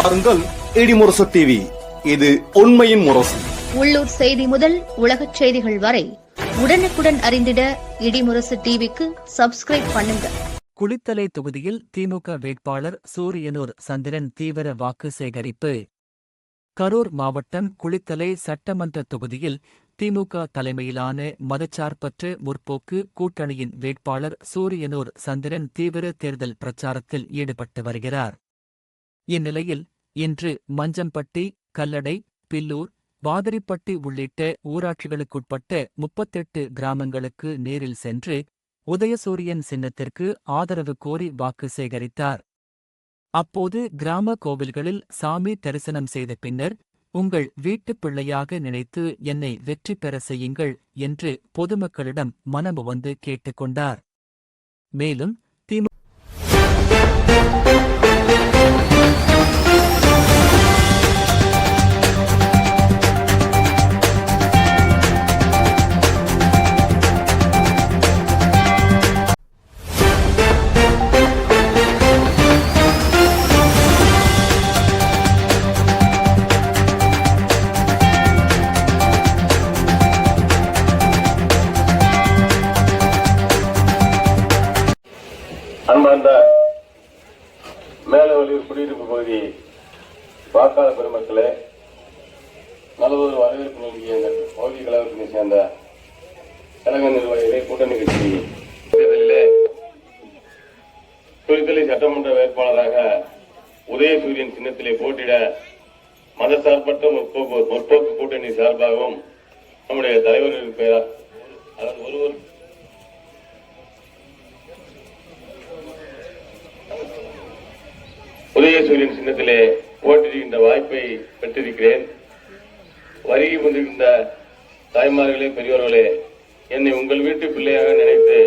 பாருங்கள் இடிமுரசு டிவி. இது உண்மையின் முரசு. உள்ளூர் செய்தி முதல் உலகச் செய்திகள் வரை உடனுக்குடன் அறிந்திட இடிமுரசு டிவிக்கு சப்ஸ்கிரைப் பண்ணுங்க. குளித்தலை தொகுதியில் திமுக வேட்பாளர் சூரியனூர் சந்திரன் தீவிர வாக்கு சேகரிப்பு. கரூர் மாவட்டம் குளித்தலை சட்டமன்ற தொகுதியில் திமுக தலைமையிலான மதச்சார்பற்ற முற்போக்கு கூட்டணியின் வேட்பாளர் சூரியனூர் சந்திரன் தீவிர தேர்தல் பிரச்சாரத்தில் ஈடுபட்டு வருகிறார். இந்நிலையில் இன்று மஞ்சம்பட்டி, கல்லடை, பில்லூர், வாதிரிப்பட்டி உள்ளிட்ட ஊராட்சிகளுக்குட்பட்ட 38 கிராமங்களுக்கு நேரில் சென்று உதயசூரியன் சின்னத்திற்கு ஆதரவு கோரி வாக்கு சேகரித்தார். அப்போது கிராம கோவில்களில் சாமி தரிசனம் செய்த பின்னர், உங்கள் வீட்டுப் பிள்ளையாக நினைத்து என்னை வெற்றி பெற செய்யுங்கள் என்று பொதுமக்களிடம் மனமுவந்து கேட்டுக்கொண்டார். மேலும் அன்பார்ந்த மேலவழியூர் குடியிருப்பு பகுதி வாக்காளர் பெருமக்களே, நல்லதொரு வரவேற்பு நல்கிய இந்த பகுதி கழகத்தினை சேர்ந்த கழக நிர்வாகிகளே, கூட்டணி கட்சி தேர்தலிலே குளித்தலை சட்டமன்ற வேட்பாளராக உதயசூரியன் சின்னத்திலே போட்டியிட மதசார்பற்ற முற்போக்கு கூட்டணி சார்பாகவும் நம்முடைய தலைவர்கள் பெயர் ஒருவர் உதயசூரியன் சின்னத்திலே போட்டியிடுகின்ற வாய்ப்பை பெற்றிருக்கிறேன். வருகை வந்திருக்கின்ற தாய்மார்களே, பெரியோர்களே, என்னை உங்கள் வீட்டு பிள்ளையாக நினைத்து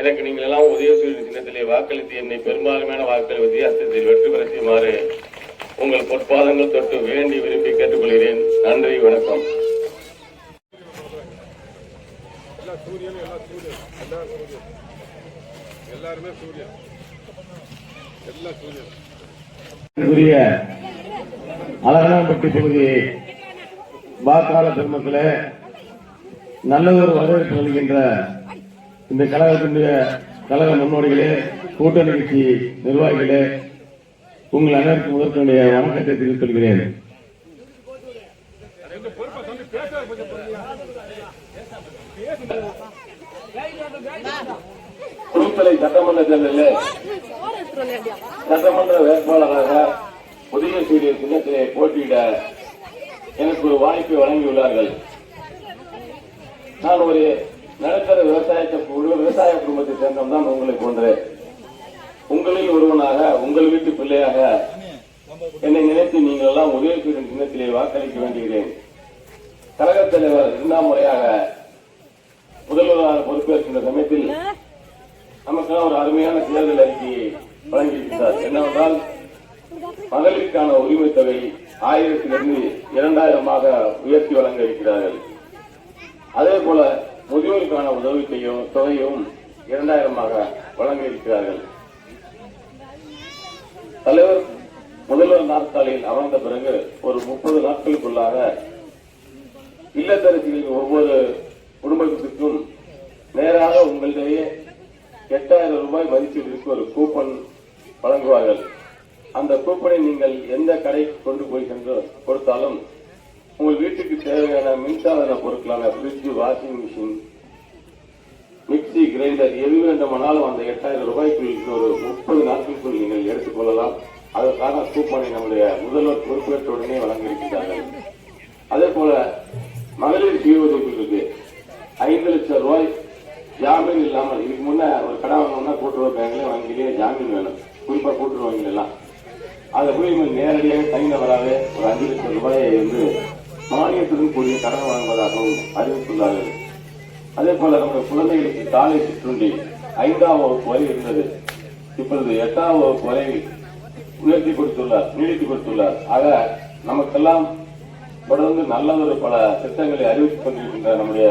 எனக்கு நீங்கள் எல்லாம் உதயசூரியன் சின்னத்திலே வாக்களித்து என்னை பெரும்பான்மையான வாக்குகள் வித்தியாசத்தில் வெற்றி பெற செய்யுமாறு உங்கள் பொற்பாதங்கள் தொட்டு வேண்டி விரும்பி கேட்டுக்கொள்கிறேன். நன்றி, வணக்கம். அழகனாம்பட்டி பகுதி வாக்காளர் பெருமக்களே, நல்லதொரு வரவேற்பு நல்கின்ற இந்த கழகத்தினுடைய கழக முன்னோடிகளே, கூட்டணி கட்சி நிர்வாகிகளே, உங்கள் அனைவருக்கும் முதற்கொண்டைய வணக்கத்தை தெரிவித்துக் கொள்கிறேன். குளித்தலை சட்டமன்ற தேர்தலில் சட்டமன்ற வேட்பாளராக உதயசூரியன் சின்னத்திலே போட்டியிட எனக்கு ஒரு வாய்ப்பை வழங்கியுள்ளார்கள். நான் ஒரு நடுத்தர விவசாய குடும்பத்தை சேர்ந்தவன் தான் உங்களை போன்ற உங்களில் ஒருவனாக, உங்கள் வீட்டு பிள்ளையாக என்னை நினைத்து நீங்கள் எல்லாம் உதயசூரியன் சின்னத்திலே வாக்களிக்க வேண்டுகிறேன். கழகத் தலைவர் 2ஆம் முறையாக முதல்வராக பொறுப்பேற்கின்ற சமயத்தில் நமக்கெல்லாம் ஒரு அருமையான தேர்தல் அறிக்கையை வழங்கியிருக்கிறார். என்னவென்றால், மகளிருக்கான உரிமை தொகை 1000 2000 உயர்த்தி வழங்க இருக்கிறார்கள். அதே போல முதியோருக்கான உதவி தொகையும் 2000 வழங்க இருக்கிறார்கள். தலைவர் முதல்வர் நாற்காலியில் அமர்ந்த பிறகு ஒரு 30 நாட்களுக்குள்ளாக இல்லத்தரசிகளின் ஒவ்வொரு குடும்பத்திற்கும் நேராக உங்களிடையே 8000 ரூபாய் மதிப்பீட்டிற்கு ஒரு கூப்பன் வழங்குவார்கள். அந்த கூப்பனை நீங்கள் எந்த கடைக்கு கொண்டு போய் சென்று கொடுத்தாலும் உங்கள் வீட்டுக்கு தேவையான மின்சாதன பொருட்களான fridge, washing machine, mixie, grinder எது வேண்டுமானாலும் அந்த 8000 ரூபாய்க்குள் ஒரு 30 நாட்களுக்குள் நீங்கள் எடுத்துக் கொள்ளலாம். அதற்கான கூப்பனை நம்முடைய முதல்வர் பொறுப்பேற்ற உடனே வழங்க இருக்கிறார்கள். அதே போல மகளிர் சுய உதவிக்கு 5 லட்சம் ரூபாய் ஜாமீன் இல்லாமல், இதுக்கு முன்ன ஒரு கடை வாங்கணும்னா கூட்டுறவு பேங்க்ல வங்கியிலேயே ஜாமீன் வேணும், குறிப்பா கூட்டுறவு வங்கிகள் எல்லாம். அதை போய் நேரடியாக தனிநபராக ஒரு 5 லட்சம் ரூபாயை மானியத்துடன் கூடிய கடன் வழங்குவதாகவும் அறிவித்துள்ளார்கள். அதே போல நம்முடைய குழந்தைகளுக்கு காலை சிற்றுண்டி 5ஆம் வகுப்பு வரை இருந்தது, இப்பொழுது 8ஆம் வகுப்பு வரை நீடித்துக் கொடுத்துள்ளார். ஆக நமக்கெல்லாம் தொடர்ந்து நல்லதொரு பல திட்டங்களை அறிவித்துக் கொண்டிருக்கின்ற நம்முடைய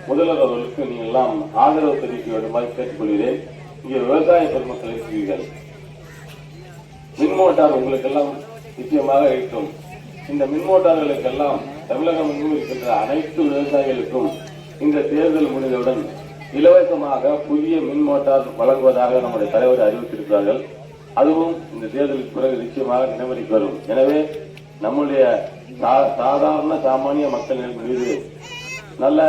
முதல்வர் அவர்களுக்கு நீங்கள் எல்லாம் ஆதரவு தெரிவிக்க வேண்டுமாறு கேட்டுக்கொள்கிறேன். இங்கே விவசாய பெருமக்கள் இருக்கிறீர்கள். மின் மோட்டார் உங்களுக்கு எல்லாம் நிச்சயமாக இருக்கும். இந்த மின் மோட்டார்களுக்கெல்லாம் தமிழகம் எங்கும் இருக்கின்ற அனைத்து விவசாயிகளுக்கும் இந்த தேர்தல் முடிந்தவுடன் இலவசமாக புதிய மின் மோட்டார் வழங்குவதாக நம்முடைய தலைவர் அறிவித்திருக்கிறார்கள். அதுவும் இந்த தேர்தலுக்கு பிறகு நிச்சயமாக நடைமுறைக்கு வரும். எனவே நம்முடைய சாதாரண சாமானிய மக்கள் மீது நல்ல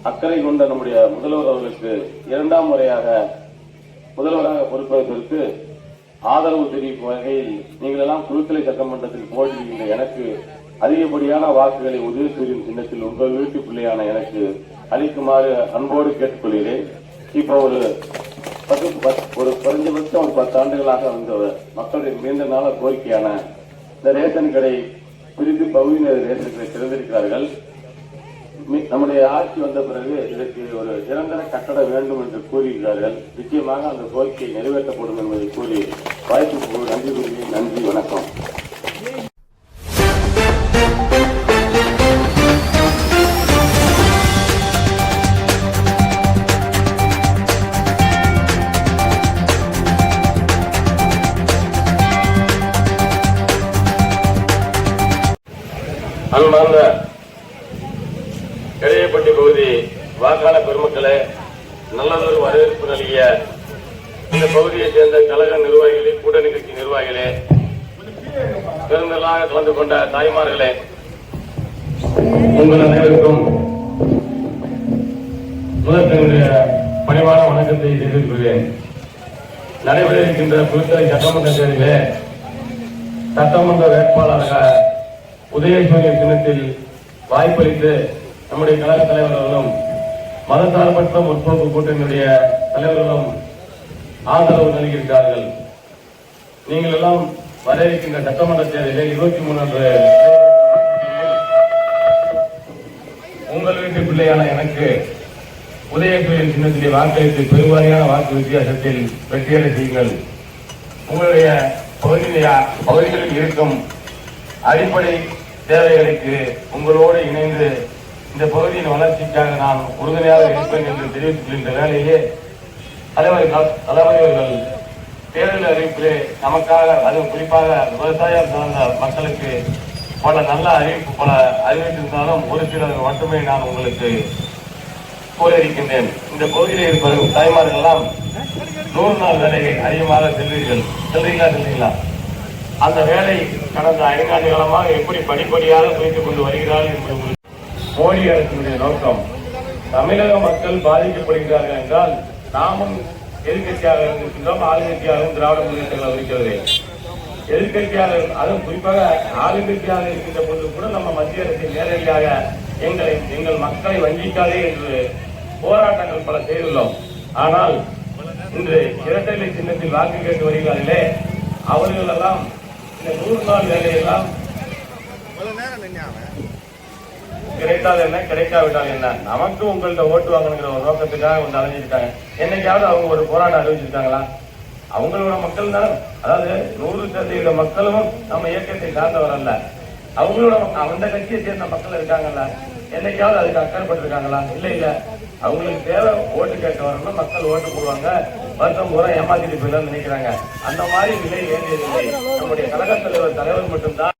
அக்கறை கொண்ட நம்முடைய முதல்வர் அவர்களுக்கு இரண்டாம் முறையாக முதல்வராக பொறுப்பேற்பதற்கு ஆதரவு தெரிவிக்கும் வகையில் நீங்கள் எல்லாம் குளித்தலை சட்டமன்றத்தில் போட்டியிடுகின்ற எனக்கு அதிகப்படியான வாக்குகளை உதயசூரியன் சின்னத்தில் உங்கள் வீட்டு பிள்ளையான எனக்கு அளிக்குமாறு அன்போடு கேட்டுக்கொள்கிறேன். இப்போ ஒரு குறைஞ்சபட்சம் 10 ஆண்டுகளாக வந்த மக்களுடைய நீண்ட நாள கோரிக்கையான இந்த ரேஷன் கடை பிரித்து பகுதியினர் ரேஷன் கடை திறந்திருக்கிறார்கள். நம்முடைய ஆட்சி வந்த பிறகு இதற்கு ஒரு நிரந்தர கட்டடம் வேண்டும் என்று கூறுகிறார்கள். நிச்சயமாக அந்த கோரிக்கை நிறைவேற்றப்படும் என்பதை கூறி வாய்ப்புக்கு நன்றி கூறுகிறேன். நன்றி, வணக்கம். அன்பார்ந்த கரையப்பட்டி பகுதி வாக்காளர் பெருமக்களே, நல்லதொரு வரவேற்பு நல்கிய இந்த பகுதியைச் சேர்ந்த கழக நிர்வாகிகளே, கூட்டணி கட்சி நிர்வாகிகளே, பெருந்தலாக கலந்து கொண்ட தாய்மார்களே, உங்கள் அனைவருக்கும் முதற்கனுடைய பணிவான வணக்கத்தை தெரிவித்துக் கொள்கிறேன். நடைபெற இருக்கின்ற புதுச்சேரி சட்டமன்ற தேர்தலிலே சட்டமன்ற வேட்பாளராக உதயசூரியன் சின்னத்தில் வாய்ப்பளித்து நம்முடைய கழக தலைவர்களும் மதசார்பற்ற முற்போக்கு கூட்டணியுடைய தலைவர்களும் ஆதரவு நல்கியிருக்கிறார்கள். நீங்கள் எல்லாம் வர இருக்கின்ற சட்டமன்ற தேர்தலில் 23 உங்கள் வீட்டு பிள்ளையான எனக்கு உதயசூரியன் சின்னத்திலே வாக்களித்து பெருவாரியான வாக்கு வித்தியாசத்தில் வெற்றியடை செய்யுங்கள். உங்களுடைய பகுதிகளில் இருக்கும் அடிப்படை தேவைகளுக்கு உங்களோடு இணைந்து இந்த பகுதியின் வளர்ச்சிக்காக நான் உறுதுணையாக இருப்பேன் என்று தெரிவித்துக் கொள்கின்ற வேலையிலே தலைவர்கள் தேர்தல் அறிவிப்பிலே நமக்காக, அதுவும் குறிப்பாக விவசாயம் சார்ந்த மக்களுக்கு பல நல்ல பல அறிவித்திருந்தாலும் ஒரு சிலர் மட்டுமே நான் உங்களுக்கு கூறியிருக்கின்றேன். இந்த பகுதியில் இருப்ப தாய்மார்கள் எல்லாம் 100 நாள் வேலையை அதிகமாக செல்றீங்களா? அந்த வேலை கடந்த 5 ஆண்டு காலமாக எப்படி படிப்படியாக குறைத்துக் கொண்டு வருகிறார்கள் என்பது மோடி அரசினுடைய நோக்கம். தமிழக மக்கள் பாதிக்கப்படுகிறார்கள் என்றால் நாமும் எதிர்கட்சியாக இருக்கின்றோம், ஆளுங்கட்சியாகவும் திராவிட முன்னேற்றங்கள் இருக்கிறது. எதிர்கட்சியாக, அதுவும் குறிப்பாக ஆளுங்கட்சியாக இருக்கின்ற போது கூட நம்ம மத்திய அரசை நேரடியாக எங்கள் மக்களை வஞ்சிக்காதே என்று போராட்டங்கள் பல செய்துள்ளோம். ஆனால் இன்று இரட்டை சின்னத்தில் வாக்கு கேட்டு வருகிறார்களே, அவர்கள் எல்லாம் இந்த 100 நாள் வேலையெல்லாம் கிடைத்தால் என்ன, கிடைக்காவிட்டால் என்ன, நமக்கு உங்கள்ட்ட ஓட்டு வாங்கணுங்கிற ஒரு நோக்கத்துக்காக வந்து அலைஞ்சிருக்காங்க. என்னைக்காவது அவங்க ஒரு போராட்டம் அறிவிச்சிருக்காங்களா? அவங்களோட மக்கள் தான், அதாவது 100% மக்களும் நம்ம இயக்கத்தை சார்ந்தவர் அல்ல. அவங்களோட அந்த கட்சியை சேர்ந்த மக்கள் இருக்காங்கல்ல, என்னைக்காவது அதுக்கு அக்கறைப்பட்டிருக்காங்களா? இல்ல. அவங்களுக்கு தேவை ஓட்டு கேட்க வரணும், மக்கள் ஓட்டு போடுவாங்க, வருஷம் பூரா ஏமாத்திட்டு போயிடலாம் நினைக்கிறாங்க. அந்த மாதிரி நிலை வேண்டியதில்லை. நம்முடைய கழக தலைவர் மட்டும்தான்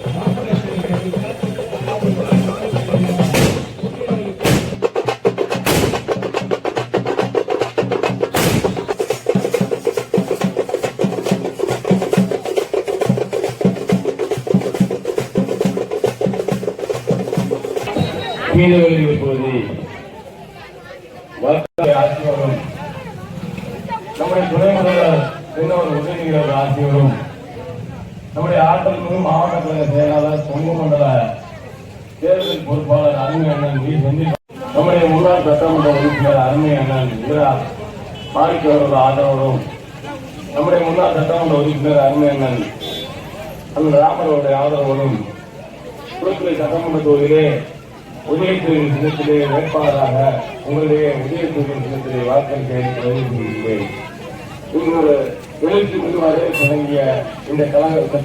மீனவர்கள் பகுதி ஆட்சி வரும், நம்முடைய துணை முதல்வர் பின்னவர் உதயநிதி ஆட்சி வரும், நம்முடைய ஆற்றல் மாவட்ட கழக செயலாளர் கொங்கு மண்டல தேர்தல் பொறுப்பாளர் அருமை அண்ணன் வி செந்தில், நம்முடைய முன்னாள் சட்டமன்ற உறுப்பினர் அருமை அண்ணன் வீரா மாணிக்க அவர்கள் ஆதரவோடும், நம்முடைய முன்னாள் சட்டமன்ற உறுப்பினர் அருமை அண்ணன் ராமருடைய ஆதரவோடும் புதுச்சேரி சட்டமன்ற தொகுதியிலே உதயசூரியன் சின்னத்திலே வேட்பாளராக உங்களுடைய உதயசூரியன் சின்னத்திலே வாக்களிக்கிறேன். உங்களோட எழுச்சி முன்வாரே தொடங்கிய இந்த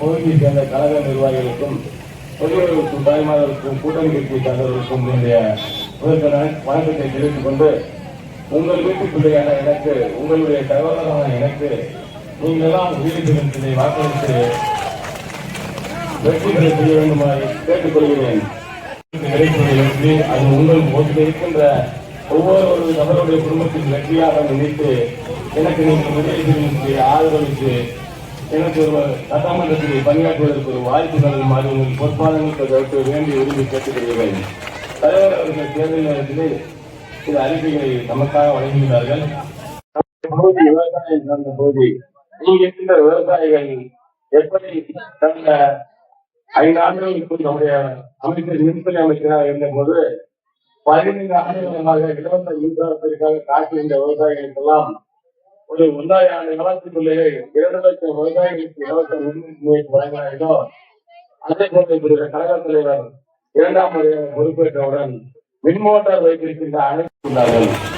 பகுதியை சேர்ந்த கழக நிர்வாகிகளுக்கும் பொதுவர்களுக்கும் தாய்மார்களுக்கும் கூட்டணி கட்சி தலைவர்களுக்கும் என்னுடைய வணக்கத்தை தெரிவித்துக் கொண்டு, உங்கள் வீட்டு பிள்ளையான எனக்கு, உங்களுடைய சகோதரரான எனக்கு, நீங்களெல்லாம் உதயசூரியன் சின்னத்தை வாக்களித்து வெற்றி பெற செய்ய வேண்டுமாய் கேட்டுக்கொள்கிறேன். கிடைப்பதை வெற்றி அது உங்கள் ஒன்றில் இருக்கின்ற ஒவ்வொரு நபருடைய குடும்பத்தின் வெற்றியாக நினைத்து எனக்கு நீங்கள் உதவி ஆதரவுக்கு எனக்கு ஒரு சட்டமன்றத்தில் பணியாற்றுவதற்கு ஒரு வாய்ப்பு தருமாறு உங்கள் பொறுப்பாளர்களுக்கு வேண்டி விரும்பி கேட்டுக்கொள்கிறேன். தலைவர் அவர்கள் தேர்தல் நேரத்திலே சில அறிக்கைகளை நமக்காக வழங்குகிறார்கள். பகுதி விவசாயம் சார்ந்த பகுதி இங்கே இருக்கின்ற விவசாயிகள் எப்படி கடந்த 5 ஆண்டுகளுக்கு நம்முடைய அமைச்சர் மின்துறை அமைச்சராக இருந்த போது 15 ஆண்டுகளாக இலவச மின்சாரத்திற்காக காட்டுகின்ற விவசாயிகளுக்கெல்லாம் ஒரு 9 ஆண்டு காலத்துக்குள்ளேயே 2 லட்சம் விவசாயிகளுக்கு இலவச மின் வழங்கினார்களோ அதே போல இப்படி கழக தலைவர் 2ஆம் முறையாக பொறுப்பேற்றவுடன் மின் மோட்டார் வைத்திருக்கின்ற அனைத்து